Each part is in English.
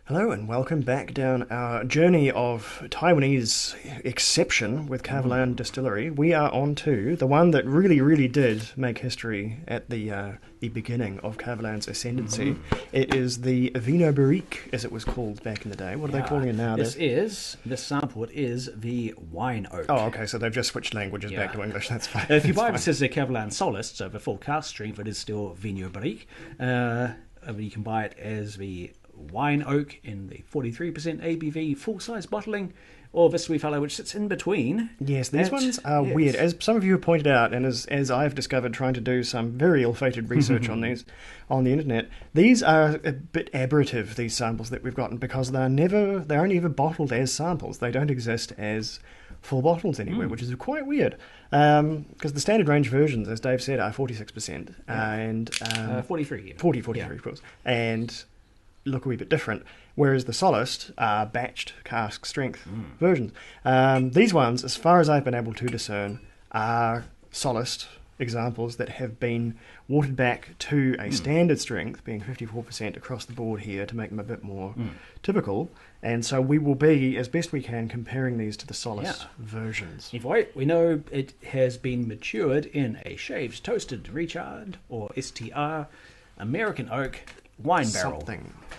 Hello and welcome back down our journey of Taiwanese exception with Kavalan Distillery. We are on to the one that really did make history at the beginning of Kavalan's ascendancy. It is the Vino Barrique, as it was called back in the day. What are they calling it now? This sample is the wine oak. Oh, okay, so they've just switched languages back to English. That's fine. If you buy it, it says the Kavalan Solis, so the full cask strength, it is still Vino Barrique. You can buy it as the wine oak in the 43% ABV full-size bottling, or this wee fellow which sits in between. Yes, these ones are weird. As some of you have pointed out, and as I've discovered trying to do some very ill-fated research on these on the internet, these are a bit aberrative, these samples that we've gotten, because they're only ever bottled as samples. They don't exist as full bottles anywhere, which is quite weird. Because the standard range versions, as Dave said, are 46%. And 43. 43, of course. And look a wee bit different, whereas the Solist are batched cask strength versions. These ones, as far as I've been able to discern, are Solist examples that have been watered back to a standard strength, being 54% across the board here to make them a bit more typical. And so we will be, as best we can, comparing these to the Solist versions. If we know it has been matured in a shaved, toasted, recharred, or STR, American oak, wine barrel.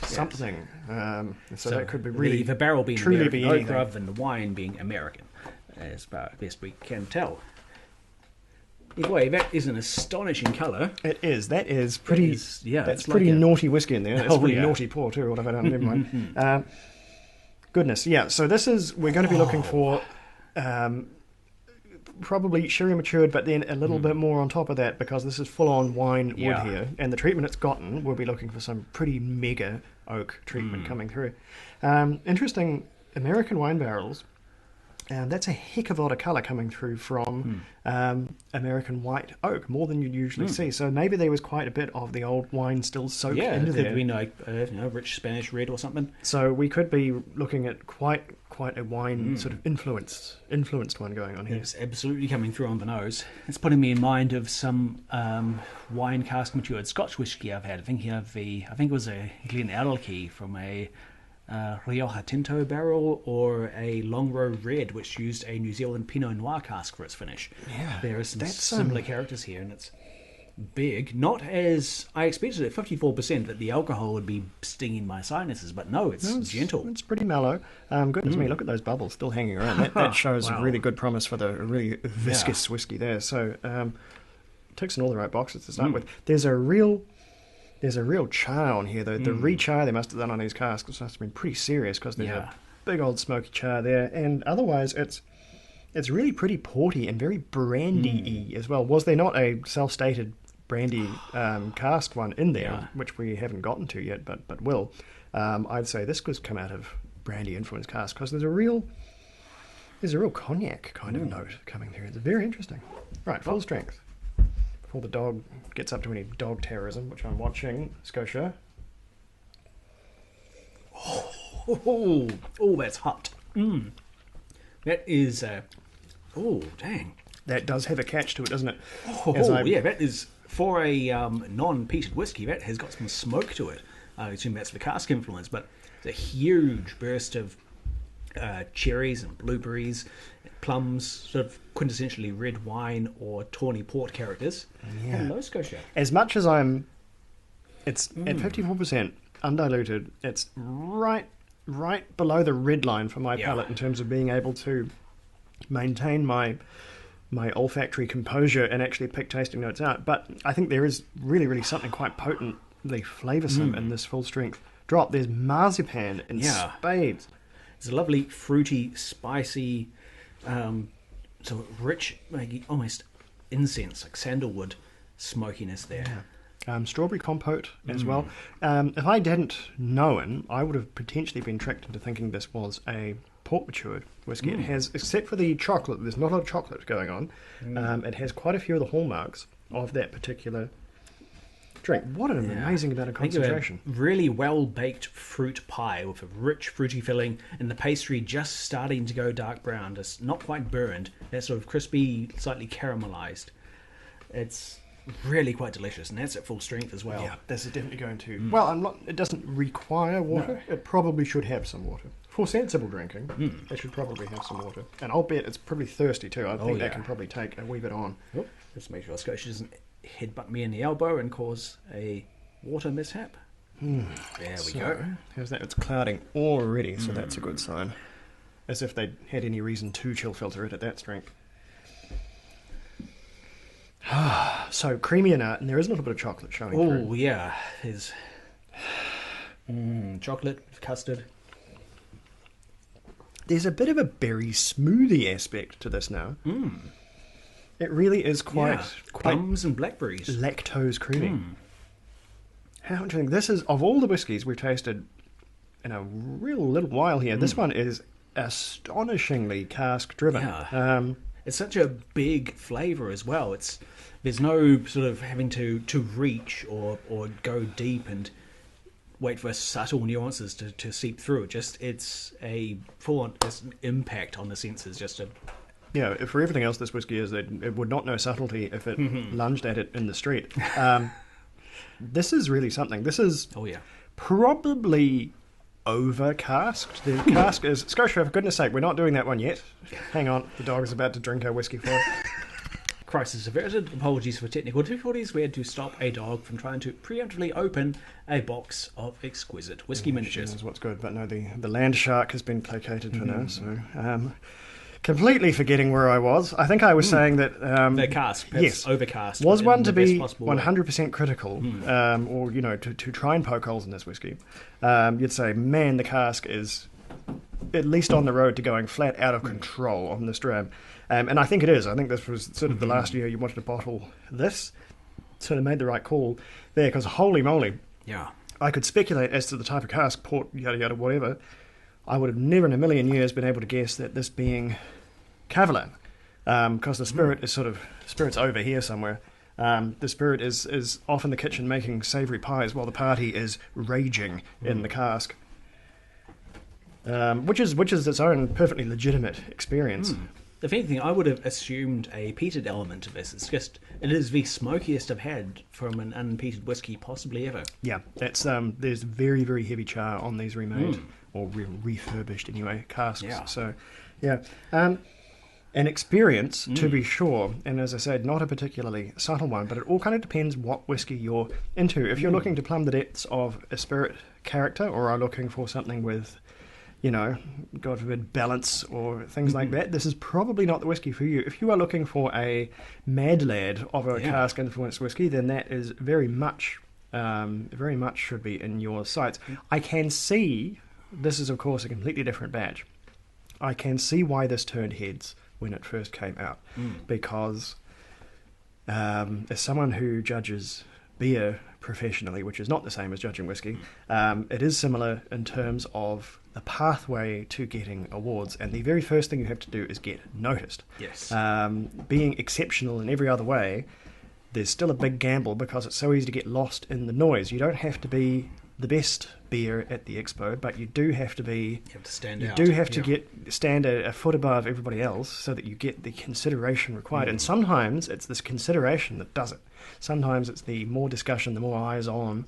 Something. So that could be really the barrel being truly American be oak anything. rather than the wine being American, as far as best we can tell. Anyway, that is an astonishing colour. It is. That is pretty. That's pretty like naughty whiskey in there. That's pretty yeah. naughty pour too. What have I done? Never mind. Goodness, yeah. So this is. We're going to be looking for. Probably sherry matured, but then a little bit more on top of that, because this is full-on wine wood here, and the treatment it's gotten, we'll be looking for some pretty mega oak treatment coming through. Interesting American wine barrels. That's a heck of a lot of colour coming through from American white oak, more than you'd usually see. So maybe there was quite a bit of the old wine still soaked into there. Yeah, there could be rich Spanish red or something. So we could be looking at quite a wine sort of influenced one going on here. It's absolutely coming through on the nose. It's putting me in mind of some wine cask matured Scotch whisky I've had. I think it was a Glenallachie from a Rioja Tinto barrel, or a Longrow Red, which used a New Zealand Pinot Noir cask for its finish. Yeah, there are some similar characters here, and it's big. Not as I expected at 54% that the alcohol would be stinging my sinuses, but no, it's gentle. It's pretty mellow. Goodness me, look at those bubbles still hanging around. That shows really good promise for the really viscous whiskey there. So ticks in all the right boxes to start with. There's a real char on here, though. The re-char they must have done on these casks must have been pretty serious, because there's a big old smoky char there, and otherwise it's really pretty porty and very brandy-y as well. Was there not a self-stated brandy cask one in there, which we haven't gotten to yet, but will? I'd say this could come out of brandy influenced cask, because there's a real cognac kind of note coming through. It's very interesting. Right, full strength. Before the dog gets up to any dog terrorism, which I'm watching. Scotia. Oh, that's hot. That is. Dang. That does have a catch to it, doesn't it? That is, for a non-peated whiskey, that has got some smoke to it. I assume that's the cask influence, but it's a huge burst of cherries and blueberries, plums, sort of quintessentially red wine or tawny port characters. Yeah. Hello, Scotia. As much as it's at 54% undiluted, it's right below the red line for my palate in terms of being able to maintain my olfactory composure and actually pick tasting notes out. But I think there is really something quite potently flavoursome in this full strength drop. There's marzipan in spades. It's a lovely, fruity, spicy, sort of rich, like almost incense, like sandalwood smokiness there. Strawberry compote as well. If I hadn't known, I would have potentially been tricked into thinking this was a port matured whiskey. It has, except for the chocolate, there's not a lot of chocolate going on. It has quite a few of the hallmarks of that particular drink. What an amazing amount of concentration. Really well-baked fruit pie with a rich fruity filling, and the pastry just starting to go dark brown, just not quite burned. That sort of crispy, slightly caramelized. It's really quite delicious, and that's at full strength as well. Yeah, this is definitely going to... Well, it doesn't require water. No. It probably should have some water. For sensible drinking, it should probably have some water. And I'll bet it's probably thirsty too. I think that can probably take a wee bit on. Oh, just make sure the Scotch doesn't headbutt me in the elbow and cause a water mishap. There we go. How's that? It's clouding already, so that's a good sign. As if they had any reason to chill filter it at that strength. So creamy and nut, and there is a little bit of chocolate showing through. Oh yeah, there's chocolate, custard. There's a bit of a berry smoothie aspect to this now. It really is quite plums and blackberries, lactose creamy. How interesting! This is, of all the whiskies we've tasted in a real little while here, this one is astonishingly cask driven. Yeah. It's such a big flavour as well. There's no sort of having to reach or go deep and wait for subtle nuances to seep through. It's a full-on impact on the senses. For everything else this whiskey is, it would not know subtlety if it lunged at it in the street. This is really something. This is probably over-casked. The cask is... Scotia, for goodness sake, we're not doing that one yet. Hang on, the dog is about to drink our whiskey for us. Crisis averted. Apologies for technical difficulties. We had to stop a dog from trying to preemptively open a box of exquisite whiskey miniatures. That's what's good, but no, the land shark has been placated for now, so... completely forgetting where I was. I think I was saying that... the cask, perhaps overcast. Was one to be 100% critical, or, to try and poke holes in this whiskey, you'd say, man, the cask is at least on the road to going flat out of control on this dram. And I think it is. I think this was sort of the last year you wanted to bottle this. Sort of made the right call there, because holy moly. Yeah. I could speculate as to the type of cask, port, yada yada, whatever. I would have never in a million years been able to guess that this being Kavalan, because the spirit is spirit's over here somewhere. The spirit is off in the kitchen making savoury pies while the party is raging in the cask, which is its own perfectly legitimate experience. If anything, I would have assumed a peated element to this. It is the smokiest I've had from an unpeated whiskey possibly ever. Yeah, that's there's very, very heavy char on these remade or refurbished anyway casks. Yeah. So, yeah, an experience to be sure. And as I said, not a particularly subtle one, but it all kind of depends what whiskey you're into. If you're looking to plumb the depths of a spirit character, or are looking for something with, God forbid, balance or things like that, this is probably not the whiskey for you. If you are looking for a mad lad of a cask-influenced whiskey, then that is very much should be in your sights. I can see, this is of course a completely different batch, I can see why this turned heads when it first came out, because as someone who judges beer professionally, which is not the same as judging whiskey, it is similar in terms of the pathway to getting awards, and the very first thing you have to do is get noticed. Yes. Being exceptional in every other way, there's still a big gamble because it's so easy to get lost in the noise. You don't have to be the best beer at the expo, but you do have to be... You have to stand out. You do have to stand a foot above everybody else so that you get the consideration required. And sometimes it's this consideration that does it. Sometimes it's the more discussion, the more eyes on,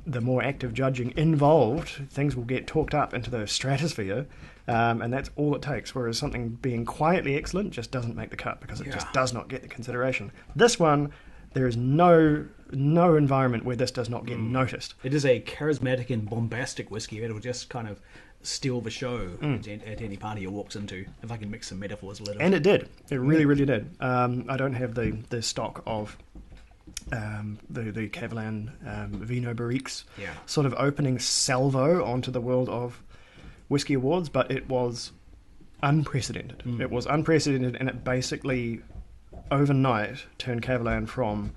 the more active judging involved. Things will get talked up into the stratosphere, and that's all it takes. Whereas something being quietly excellent just doesn't make the cut because it just does not get the consideration. This one, there is no environment where this does not get noticed. It is a charismatic and bombastic whiskey. It will just kind of steal the show at any party it walks into, if I can mix some metaphors a little. And it did. It really, really did. I don't have the stock of the Kavalan Vino Barriques sort of opening salvo onto the world of whiskey awards, but it was unprecedented. It was unprecedented, and it basically overnight turned Kavalan from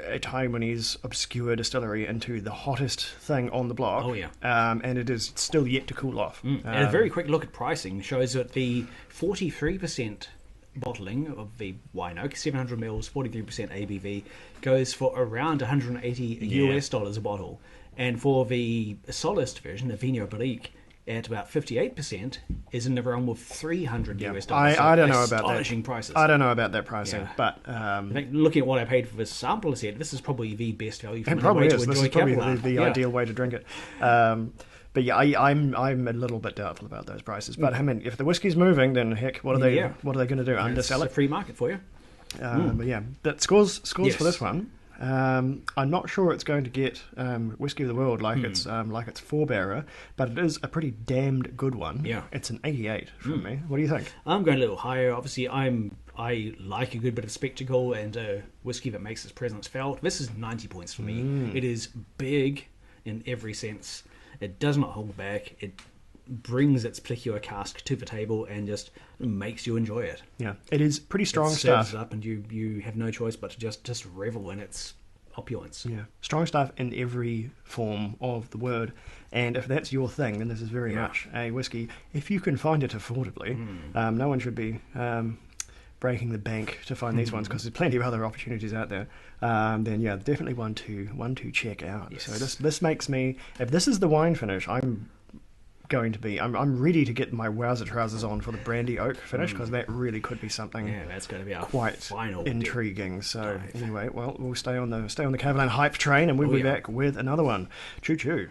a Taiwanese obscure distillery into the hottest thing on the block. Oh, yeah. And it is still yet to cool off. And a very quick look at pricing shows that the 43% bottling of the wine oak, 700 mils, 43% ABV, goes for around $180 US a bottle. And for the solist version, the Vino Barrique, at about 58% is in the realm of $300 US. I don't know about that. Astonishing prices. I don't know about that pricing, but I think looking at what I paid for this sample set, this is probably the best value for it money probably way is. to This enjoy is probably Kavalan. the ideal way to drink it. But yeah, I'm a little bit doubtful about those prices. But I mean, if the whiskey's moving, then heck, what are they going to do? Undersell It's it? a free market for you. But yeah, that scores Yes. for this one. I'm not sure it's going to get Whiskey of the World like its forebearer, but it is a pretty damned good one. Yeah. It's an 88 from me. What do you think? I'm going a little higher. Obviously, I like a good bit of spectacle and a whiskey that makes its presence felt. This is 90 points for me. It is big in every sense. It does not hold back. It brings its particular cask to the table and just makes you enjoy it. Yeah, it is pretty strong It serves stuff. up, and you have no choice but to just revel in its opulence. Yeah, strong stuff in every form of the word. And if that's your thing, then this is very much a whiskey. If you can find it affordably, no one should be breaking the bank to find these ones because there's plenty of other opportunities out there. Then yeah, definitely one to check out. Yes. So this makes me, if this is the wine finish, I'm ready to get my wowzer trousers on for the brandy oak finish because that really could be something. Yeah, that's going to be our quite final intriguing. So dive. anyway, well, we'll stay on the Kavalan hype train, and we'll be back with another one. Choo choo.